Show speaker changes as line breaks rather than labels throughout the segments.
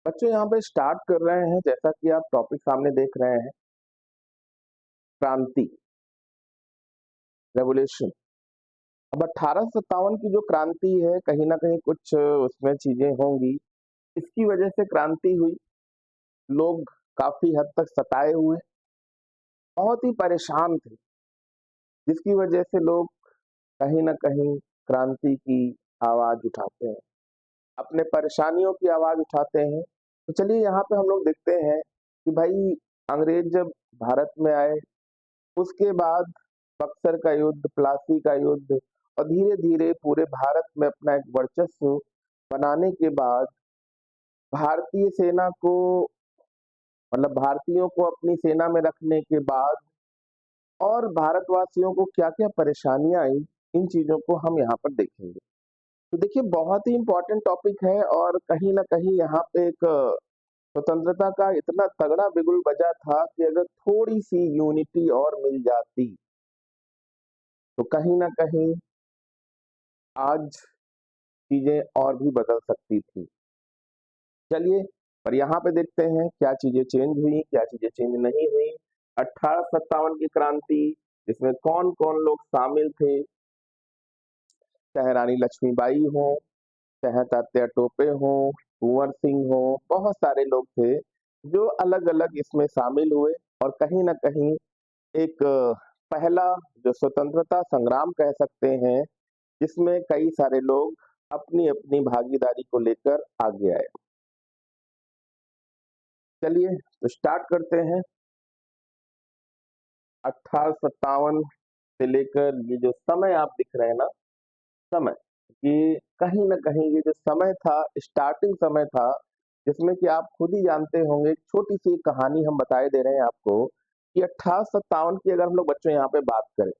बच्चों यहाँ पे स्टार्ट कर रहे हैं। जैसा कि आप टॉपिक सामने देख रहे हैं, क्रांति, रेवोल्यूशन। अब 1857 की जो क्रांति है, कहीं ना कहीं कुछ उसमें चीजें होंगी। इसकी वजह से क्रांति हुई। लोग काफी हद तक सताए हुए, बहुत ही परेशान थे, जिसकी वजह से लोग कहीं ना कहीं क्रांति की आवाज उठाते हैं, अपने परेशानियों की आवाज उठाते हैं। तो चलिए यहाँ पे हम लोग देखते हैं कि भाई, अंग्रेज जब भारत में आए, उसके बाद बक्सर का युद्ध, प्लासी का युद्ध, और धीरे धीरे पूरे भारत में अपना एक वर्चस्व बनाने के बाद भारतीय सेना को, मतलब भारतीयों को अपनी सेना में रखने के बाद, और भारतवासियों को क्या क्या परेशानियां आई, इन चीजों को हम यहाँ पर देखेंगे। तो देखिए, बहुत ही इंपॉर्टेंट टॉपिक है, और कहीं ना कहीं यहाँ पे एक स्वतंत्रता का इतना तगड़ा बिगुल बजा था कि अगर थोड़ी सी यूनिटी और मिल जाती तो कहीं ना कहीं आज चीजें और भी बदल सकती थी। चलिए, पर यहाँ पे देखते हैं क्या चीजें चेंज हुई, क्या चीजें चेंज नहीं हुई। 1857 की क्रांति, जिसमें कौन कौन लोग शामिल थे, चाहे रानी लक्ष्मीबाई हो, चाहे तात्या टोपे हो, कुंवर सिंह हो, बहुत सारे लोग थे जो अलग अलग इसमें शामिल हुए। और कहीं ना कहीं एक पहला जो स्वतंत्रता संग्राम कह सकते हैं, जिसमें कई सारे लोग अपनी अपनी भागीदारी को लेकर आगे आए। चलिए, तो स्टार्ट करते हैं। 1857 से लेकर ये जो समय आप दिख रहे हैं ना, समय, ये कहीं ना कहीं ये जो समय था, स्टार्टिंग समय था, जिसमें कि आप खुद ही जानते होंगे। एक छोटी सी कहानी हम बताए दे रहे हैं आपको कि 1857 की अगर हम लोग बच्चों यहाँ पे बात करें,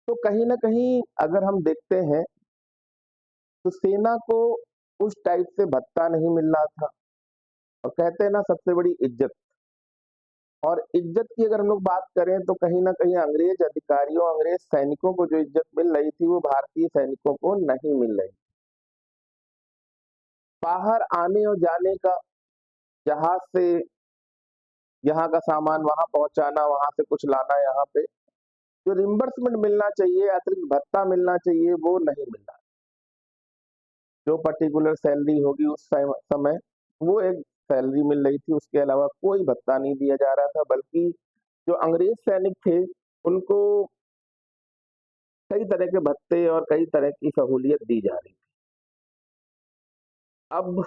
तो कहीं ना कहीं अगर हम देखते हैं तो सेना को उस टाइप से भत्ता नहीं मिल रहा था। और कहते हैं ना, सबसे बड़ी इज्जत। और इज्जत की अगर हम लोग बात करें तो कहीं ना कहीं अंग्रेज अधिकारियों, अंग्रेज सैनिकों को जो इज्जत मिल रही थी, वो भारतीय सैनिकों को नहीं मिल रही। बाहर आने और जाने का, जहाज से यहाँ का सामान वहां पहुंचाना, वहां से कुछ लाना, यहाँ पे जो रिम्बर्समेंट मिलना चाहिए, अतिरिक्त भत्ता मिलना चाहिए, वो नहीं मिल रहा। जो पर्टिकुलर सैलरी होगी उस समय, वो एक सैलरी मिल रही थी, उसके अलावा कोई भत्ता नहीं दिया जा रहा था। बल्कि जो अंग्रेज सैनिक थे, उनको कई तरह के भत्ते और कई तरह की सहूलियत दी जा रही थी। अब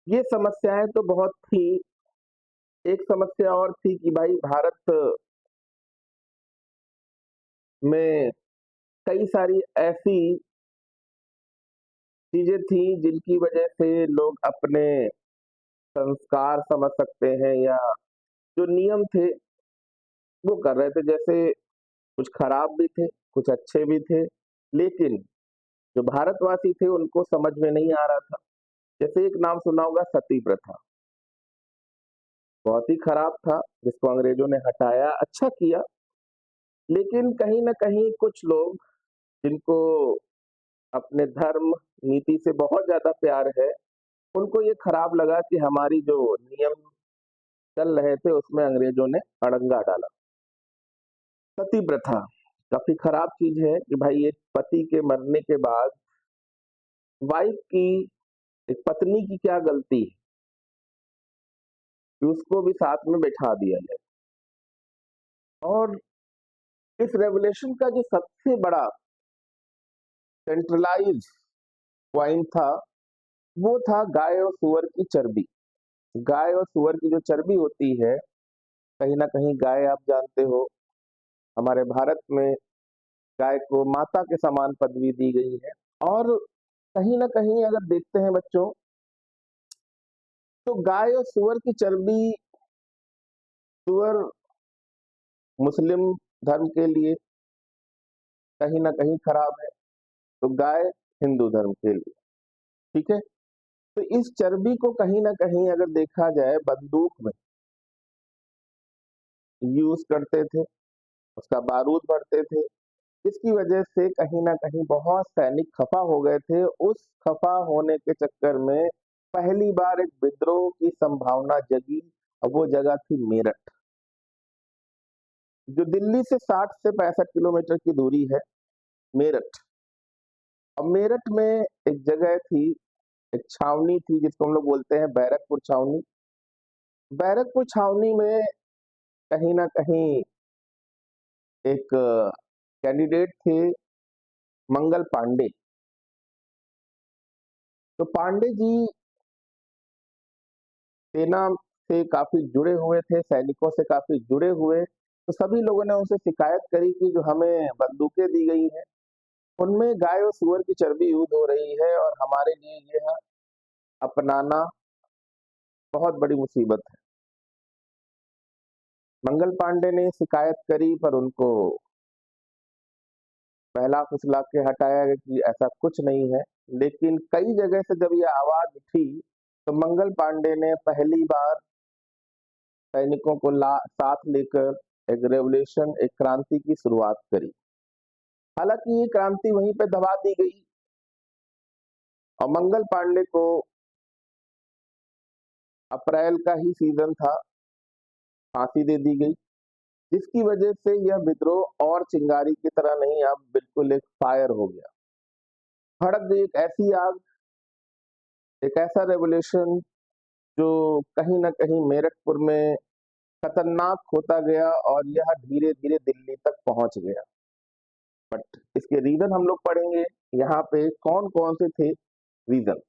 ये समस्याएं तो बहुत थी। एक समस्या और थी कि भाई, भारत में कई सारी ऐसी चीजें थी जिनकी वजह से लोग अपने संस्कार समझ सकते हैं, या जो नियम थे वो कर रहे थे। जैसे कुछ खराब भी थे, कुछ अच्छे भी थे, लेकिन जो भारतवासी थे उनको समझ में नहीं आ रहा था। जैसे एक नाम सुना होगा, सती प्रथा। बहुत ही खराब था, जिसको अंग्रेजों ने हटाया, अच्छा किया। लेकिन कहीं ना कहीं कुछ लोग, जिनको अपने धर्म नीति से बहुत ज्यादा प्यार है, उनको ये खराब लगा कि हमारी जो नियम चल रहे थे उसमें अंग्रेजों ने अड़ंगा डाला। सती प्रथा काफी खराब चीज है कि भाई, एक पति के मरने के बाद वाइफ की, एक पत्नी की क्या गलती है कि उसको भी साथ में बैठा दिया जाए। और इस रेवोल्यूशन का जो सबसे बड़ा सेंट्रलाइज पॉइंट था, वो था गाय और सुअर की चर्बी। गाय और सुअर की जो चर्बी होती है, कहीं ना कहीं गाय, आप जानते हो, हमारे भारत में गाय को माता के समान पदवी दी गई है। और कहीं ना कहीं अगर देखते हैं बच्चों, तो गाय और सुअर की चर्बी, सुअर मुस्लिम धर्म के लिए कहीं ना कहीं खराब है, तो गाय हिंदू धर्म के लिए ठीक है। तो इस चर्बी को कहीं ना कहीं अगर देखा जाए, बंदूक में यूज करते थे, उसका बारूद भरते थे, जिसकी वजह से कहीं न कहीं बहुत सैनिक खफा हो गए थे। उस खफा होने के चक्कर में पहली बार एक विद्रोह की संभावना जगी और वो जगह थी मेरठ, जो दिल्ली से 60 से 65 किलोमीटर की दूरी है, मेरठ। अब मेरठ में एक जगह थी, एक छावनी थी जिसको हम लोग बोलते हैं बैरकपुर छावनी। बैरकपुर छावनी में कहीं न कहीं एक कैंडिडेट थे मंगल पांडे। तो पांडे जी सेना से काफ़ी जुड़े हुए थे, सैनिकों से काफ़ी जुड़े हुए, तो सभी लोगों ने उनसे शिकायत करी कि जो हमें बंदूकें दी गई हैं, उनमें गाय और सूअर की चर्बी यूज़ हो रही है और हमारे लिए यह अपनाना बहुत बड़ी मुसीबत है। मंगल पांडे ने शिकायत करी पर उनको बहला-फुसला के हटाया गया कि ऐसा कुछ नहीं है। लेकिन कई जगह से जब ये आवाज़ उठी, तो मंगल पांडे ने पहली बार सैनिकों को साथ लेकर एक रेवोल्यूशन, एक क्रांति की शुरुआत करी। हालांकि ये क्रांति वहीं पे दबा दी गई और मंगल पांडे को अप्रैल का ही सीजन था, फांसी दे दी गई, जिसकी वजह से यह विद्रोह और चिंगारी की तरह नहीं, अब बिल्कुल एक फायर हो गया। भड़क गई एक ऐसी आग, एक ऐसा रेवोल्यूशन जो कहीं ना कहीं मेरठपुर में खतरनाक होता गया और यह धीरे धीरे दिल्ली तक पहुंच गया। बट इसके रीजन हम लोग पढ़ेंगे, यहाँ पे कौन कौन से थे रीजन।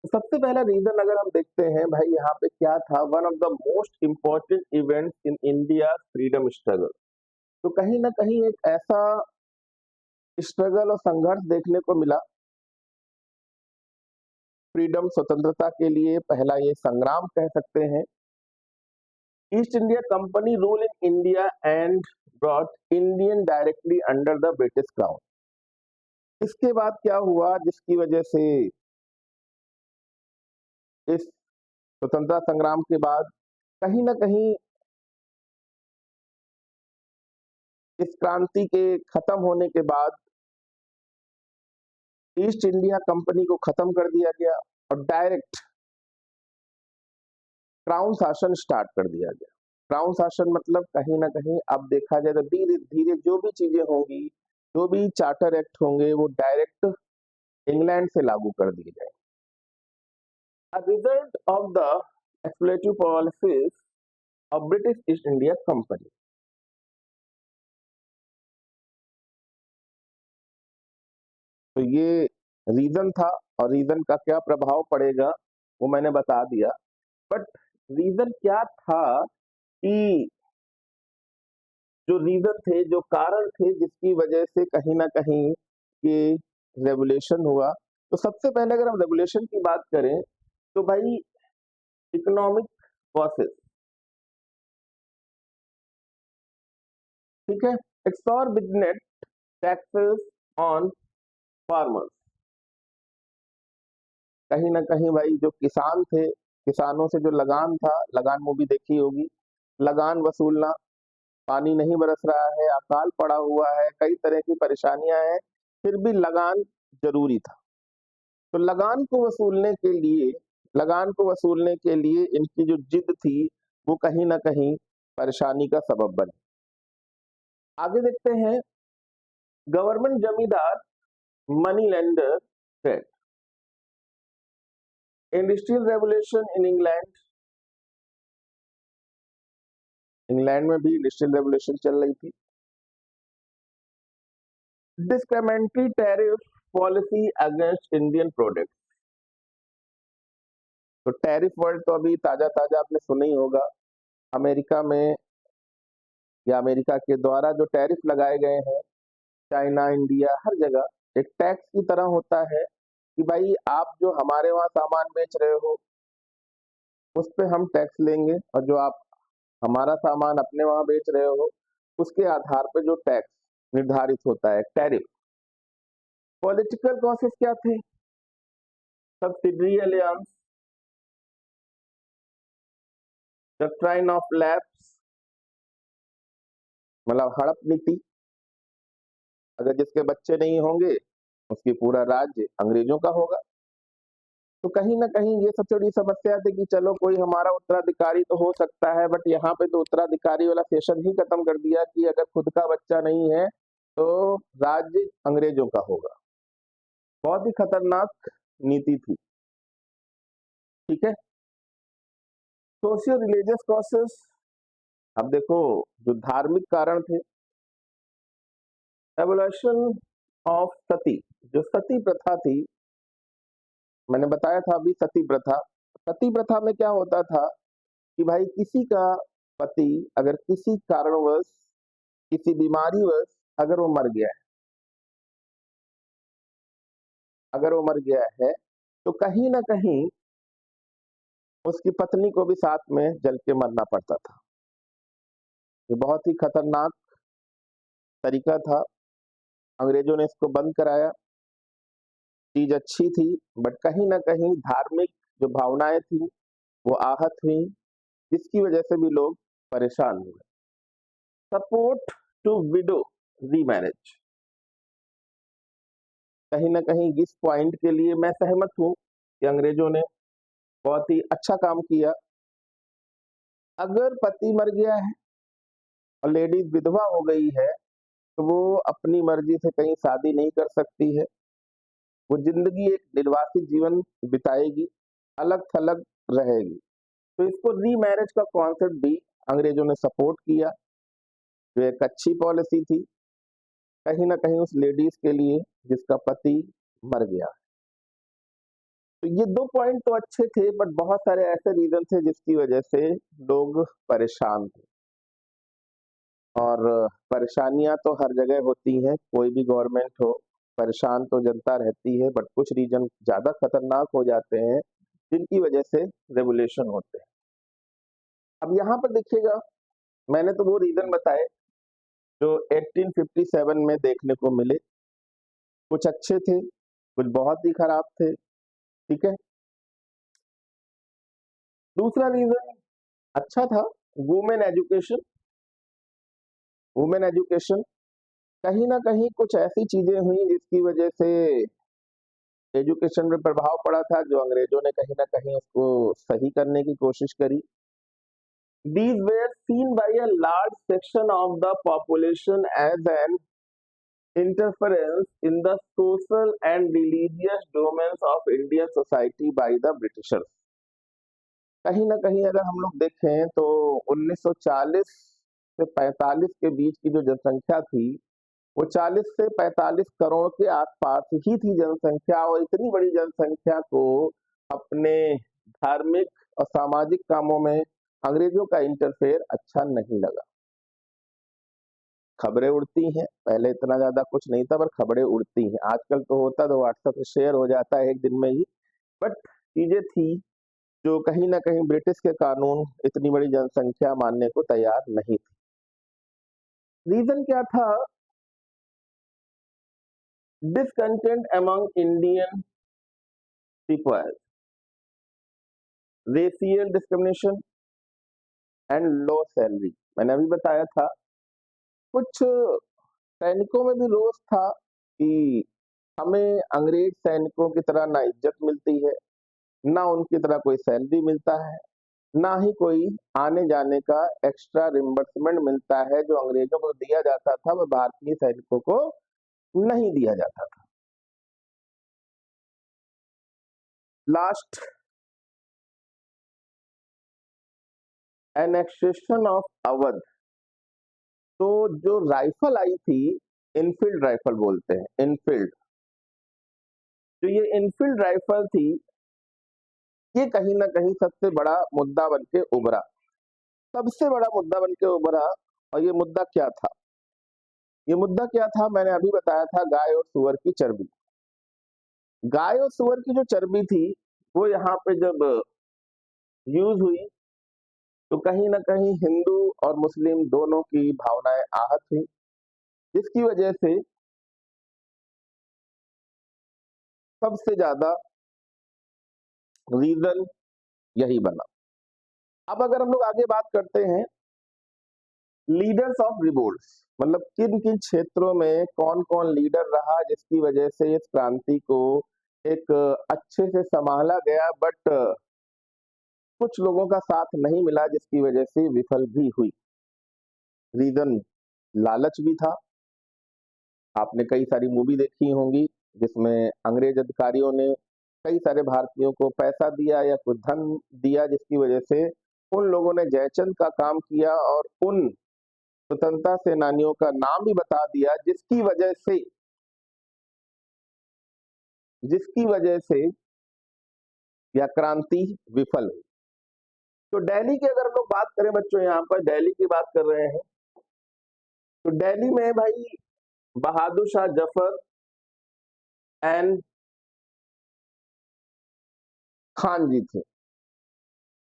सबसे पहला रीजन अगर हम देखते हैं भाई, यहाँ पे क्या था, one of the most important events in India freedom struggle. तो कहीं ना कहीं एक ऐसा स्ट्रगल और संघर्ष देखने को मिला फ्रीडम, स्वतंत्रता के लिए। पहला ये संग्राम कह सकते हैं। East India company rule in India and brought Indian directly under the British crown. इसके बाद क्या हुआ जिसकी वजह से इस स्वतंत्रता संग्राम के बाद कहीं ना कहीं इस क्रांति के खत्म होने के बाद ईस्ट इंडिया कंपनी को खत्म कर दिया गया और डायरेक्ट क्राउन शासन स्टार्ट कर दिया गया। क्राउन शासन मतलब कहीं ना कहीं अब देखा जाए तो धीरे धीरे जो भी चीजें होंगी, जो भी चार्टर एक्ट होंगे, वो डायरेक्ट इंग्लैंड से लागू कर दिए जाए। A result of the exploitative policies of British East India Company। तो ये रीजन था और रीजन का क्या प्रभाव पड़ेगा वो मैंने बता दिया। बट रीजन क्या था कि जो रीजन थे, जो कारण थे जिसकी वजह से कहीं ना कहीं ये रेवोल्यूशन हुआ। तो सबसे पहले अगर हम रेवोल्यूशन की बात करें तो भाई इकोनॉमिक कॉसेस, ठीक है, एक्सॉर्बिटेंट टैक्सेस ऑन फार्मर्स। कहीं ना कहीं भाई जो किसान थे, किसानों से जो लगान था, लगान मूवी देखी होगी, लगान वसूलना, पानी नहीं बरस रहा है, अकाल पड़ा हुआ है, कई तरह की परेशानियां हैं, फिर भी लगान जरूरी था। तो लगान को वसूलने के लिए इनकी जो जिद थी वो कहीं ना कहीं परेशानी का सबब बनी। आगे देखते हैं, गवर्नमेंट जमींदार, money lender trade. Industrial revolution in England, England में भी इंडस्ट्रियल रेवोल्यूशन चल रही थी। Discriminatory tariff policy against Indian product. तो टैरिफ वर्ड तो अभी ताजा ताजा आपने सुना ही होगा। अमेरिका में या अमेरिका के द्वारा जो टैरिफ लगाए गए हैं, चाइना, इंडिया, हर जगह एक टैक्स की तरह होता है कि भाई आप जो हमारे वहां सामान बेच रहे हो उस पे हम टैक्स लेंगे और जो आप हमारा सामान अपने वहां बेच रहे हो उसके आधार पर जो टैक्स निर्धारित होता है, टैरिफ। पॉलिटिकल कॉसेस क्या थे? Subsidiary alliance, doctrine of lapse, मतलब हड़प नीति, अगर जिसके बच्चे नहीं होंगे उसकी पूरा राज्य अंग्रेजों का होगा। तो कहीं ना कहीं ये सबसे बड़ी समस्या थी कि चलो कोई हमारा उत्तराधिकारी तो हो सकता है, बट यहाँ पे तो उत्तराधिकारी वाला सेशन ही खत्म कर दिया कि अगर खुद का बच्चा नहीं है तो राज्य अंग्रेजों का होगा। बहुत ही खतरनाक नीति थी। ठीक है। सोशियो रिलीजियस कॉसेस, अब देखो, जो धार्मिक कारण थे, एवोल्यूशन ऑफ सती, जो सती प्रथा थी, मैंने बताया था अभी सती प्रथा। सती प्रथा में क्या होता था कि भाई किसी का पति अगर किसी कारणवश, किसी बीमारीवश अगर वो मर गया है, अगर वो मर गया है तो कहीं ना कहीं उसकी पत्नी को भी साथ में जल के मरना पड़ता था। ये बहुत ही खतरनाक तरीका था। अंग्रेजों ने इसको बंद कराया। चीज अच्छी थी, बट कहीं ना कहीं धार्मिक जो भावनाएं थी वो आहत हुई, जिसकी वजह से भी लोग परेशान हुए। सपोर्ट टू विडो रीमैरिज, कहीं ना कहीं इस पॉइंट के लिए मैं सहमत हूँ कि अंग्रेजों ने बहुत ही अच्छा काम किया। अगर पति मर गया है और लेडीज विधवा हो गई है तो वो अपनी मर्जी से कहीं शादी नहीं कर सकती है। वो जिंदगी एक निर्वासित जीवन बिताएगी, अलग थलग रहेगी। तो इसको रीमैरिज का कॉन्सेप्ट भी अंग्रेजों ने सपोर्ट किया, जो एक अच्छी पॉलिसी थी कहीं ना कहीं उस लेडीज के लिए जिसका पति मर गया। तो ये दो पॉइंट तो अच्छे थे, बट बहुत सारे ऐसे रीजन थे जिसकी वजह से लोग परेशान थे। और परेशानियां तो हर जगह होती हैं, कोई भी गवर्नमेंट हो, परेशान तो जनता रहती है, बट कुछ रीजन ज्यादा खतरनाक हो जाते हैं जिनकी वजह से रेवोल्यूशन होते हैं। अब यहाँ पर देखिएगा, मैंने तो वो रीजन बताए जो 1857 में देखने को मिले। कुछ अच्छे थे, कुछ बहुत ही खराब थे। ठीक है। दूसरा रीजन अच्छा था, वुमेन एजुकेशन। वुमेन एजुकेशन, कहीं ना कहीं कुछ ऐसी चीजें हुई जिसकी वजह से एजुकेशन में प्रभाव पड़ा था, जो अंग्रेजों ने कहीं ना कहीं उसको सही करने की कोशिश करी। These were seen by a large section of the population as an interference in the social and religious domains of Indian society by the Britishers। कहीं ना कहीं अगर हम लोग देखें तो 1940 से 45 के बीच की जो जनसंख्या थी वो 40 से 45 करोड़ के आसपास ही थी जनसंख्या, और इतनी बड़ी जनसंख्या को अपने धार्मिक और सामाजिक कामों में अंग्रेजों का इंटरफेयर अच्छा नहीं लगा। खबरें उड़ती हैं, पहले इतना ज्यादा कुछ नहीं था पर खबरें उड़ती हैं। आजकल तो होता तो व्हाट्सएप पे शेयर हो जाता है एक दिन में ही, बट चीजें थी जो कहीं ना कहीं ब्रिटिश के कानून इतनी बड़ी जनसंख्या मानने को तैयार नहीं थी। रीजन क्या था? Discontent among Indian people, racial discrimination and low salary. मैंने अभी बताया था कुछ सैनिकों में भी रोष था कि हमें अंग्रेज सैनिकों की तरह ना इज्जत मिलती है, ना उनकी तरह कोई सैलरी मिलता है, ना ही कोई आने जाने का एक्स्ट्रा रिम्बर्समेंट मिलता है। जो अंग्रेजों को दिया जाता था वह भारतीय सैनिकों को नहीं दिया जाता था। Last, annexation of Awadh. तो जो राइफल आई थी, इनफील्ड राइफल बोलते हैं, इनफील्ड, जो ये इनफील्ड राइफल थी, ये कहीं ना कहीं सबसे बड़ा मुद्दा बन के उभरा, सबसे बड़ा मुद्दा बन के उभरा। और ये मुद्दा क्या था? ये मुद्दा क्या था? मैंने अभी बताया था, गाय और सुअर की चर्बी। गाय और सुअर की जो चर्बी थी वो यहाँ पे जब यूज हुई तो कहीं ना कहीं हिंदू और मुस्लिम दोनों की भावनाएं आहत हुई, जिसकी वजह से सबसे ज्यादा रीजन यही बना। अब अगर हम लोग आगे बात करते हैं लीडर्स ऑफ रिवोल्ट्स, मतलब किन किन क्षेत्रों में कौन कौन लीडर रहा जिसकी वजह से इस क्रांति को एक अच्छे से संभाला गया, बट कुछ लोगों का साथ नहीं मिला जिसकी वजह से विफल भी हुई। रीजन लालच भी था। आपने कई सारी मूवी देखी होंगी जिसमें अंग्रेज अधिकारियों ने कई सारे भारतीयों को पैसा दिया या कुछ धन दिया, जिसकी वजह से उन लोगों ने जयचंद का काम किया और उन स्वतंत्रता सेनानियों का नाम भी बता दिया जिसकी वजह से यह क्रांति विफल हुई। तो दिल्ली की अगर हम लोग बात करें बच्चों, यहाँ पर दिल्ली की बात कर रहे हैं, तो दिल्ली में भाई बहादुर शाह जफर एंड खान जी थे।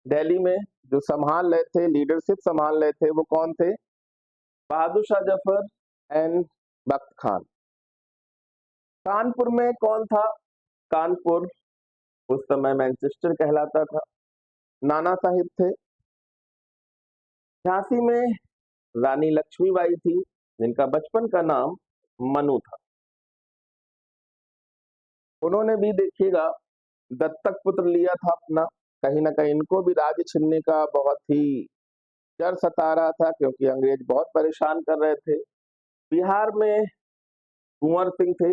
दिल्ली में जो संभाल रहे थे, लीडरशिप संभाल रहे थे, वो कौन थे? बहादुर शाह जफर एंड बख्त खान। कानपुर में कौन था? कानपुर उस समय मैनचेस्टर कहलाता था, नाना साहिब थे। झांसी में रानी लक्ष्मीबाई थी, जिनका बचपन का नाम मनु था। उन्होंने भी देखिएगा दत्तक पुत्र लिया था अपना। कहीं ना कहीं इनको भी राज्य छीनने का बहुत ही डर सता रहा था, क्योंकि अंग्रेज बहुत परेशान कर रहे थे। बिहार में कुंवर सिंह थे,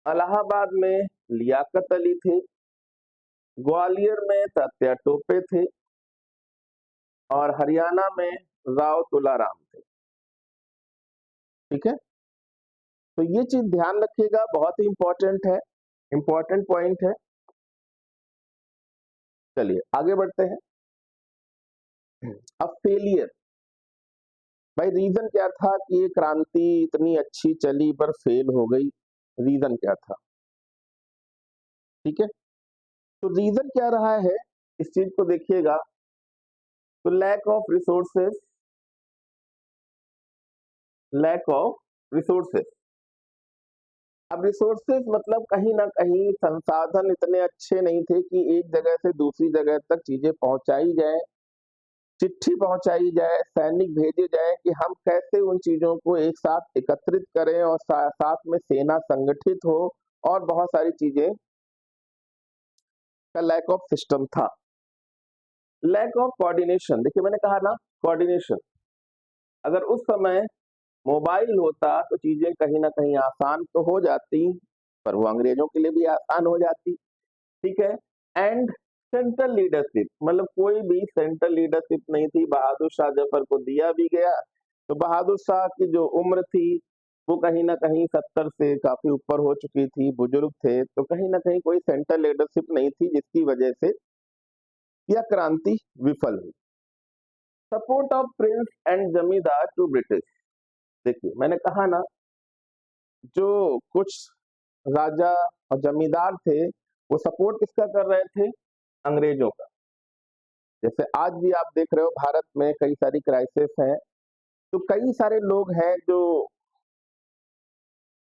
इलाहाबाद में लियाकत अली थे, ग्वालियर में तात्या टोपे थे और हरियाणा में राव तुलाराम थे। ठीक है, तो ये चीज ध्यान रखिएगा, बहुत ही इंपॉर्टेंट पॉइंट है। चलिए आगे बढ़ते हैं। अब फेलियर, भाई रीजन क्या था कि ये क्रांति इतनी अच्छी चली पर फेल हो गई? रीजन क्या था? ठीक है, तो रीजन क्या रहा है इस चीज को देखिएगा। तो लैक ऑफ रिसोर्सेस। अब रिसोर्सेस मतलब कहीं ना कहीं संसाधन इतने अच्छे नहीं थे कि एक जगह से दूसरी जगह तक चीजें पहुंचाई जाए, चिट्ठी पहुंचाई जाए, सैनिक भेजे जाए कि हम कैसे उन चीजों को एक साथ एकत्रित करें और साथ में सेना संगठित हो, और बहुत सारी चीजें का लैक ऑफ सिस्टम था। लैक ऑफ कोऑर्डिनेशन, देखिए मैंने कहा ना कोऑर्डिनेशन, अगर उस समय मोबाइल होता तो चीजें कहीं ना कहीं आसान तो हो जाती, पर वो अंग्रेजों के लिए भी आसान हो जाती। ठीक है, एंड सेंट्रल लीडरशिप, मतलब कोई भी सेंट्रल लीडरशिप नहीं थी। बहादुर शाह जफर को दिया भी गया तो बहादुर शाह की जो उम्र थी वो कहीं ना कहीं 70 से काफी ऊपर हो चुकी थी, बुजुर्ग थे, तो कहीं ना कहीं कोई सेंट्रल लीडरशिप नहीं थी, जिसकी वजह से यह क्रांति विफल हुई। सपोर्ट ऑफ प्रिंस एंड जमींदार टू ब्रिटिश, देखिए मैंने कहा ना, जो कुछ राजा और जमींदार थे वो सपोर्ट किसका कर रहे थे? अंग्रेजों का। जैसे आज भी आप देख रहे हो भारत में कई सारी क्राइसिस हैं, तो कई सारे लोग हैं जो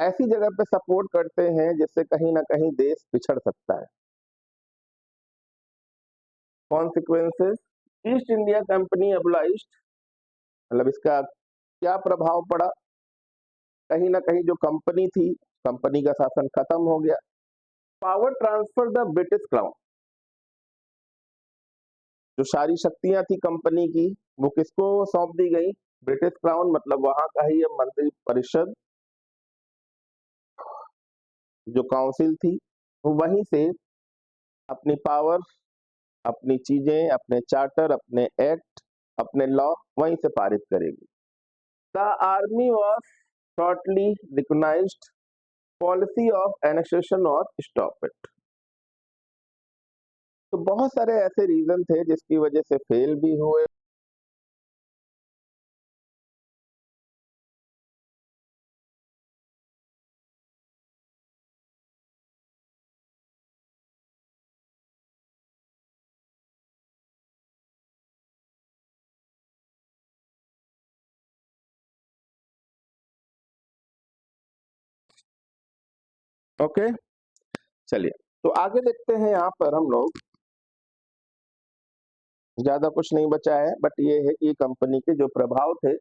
ऐसी जगह पे सपोर्ट करते हैं जिससे कहीं ना कहीं देश पिछड़ सकता है। Consequences, east India company abolished, मतलब इसका क्या प्रभाव पड़ा? कहीं ना कहीं जो कंपनी थी, कंपनी का शासन खत्म हो गया। Power transfer the British crown, जो सारी शक्तियां थी कंपनी की वो किसको सौंप दी गई? ब्रिटिश क्राउन, मतलब वहां का ही मंत्री परिषद, जो काउंसिल थी, वो वहीं से अपनी पावर, अपनी चीजें, अपने चार्टर, अपने एक्ट, अपने लॉ वहीं से पारित करेगी। The army was shortly recognised, policy of annexation और स्टॉप इट। तो बहुत सारे ऐसे रीजन थे जिसकी वजह से फेल भी हुए। ओके, चलिए तो आगे देखते हैं। यहाँ पर हम लोग ज़्यादा कुछ नहीं बचा है, बट ये है कि कंपनी के जो प्रभाव थे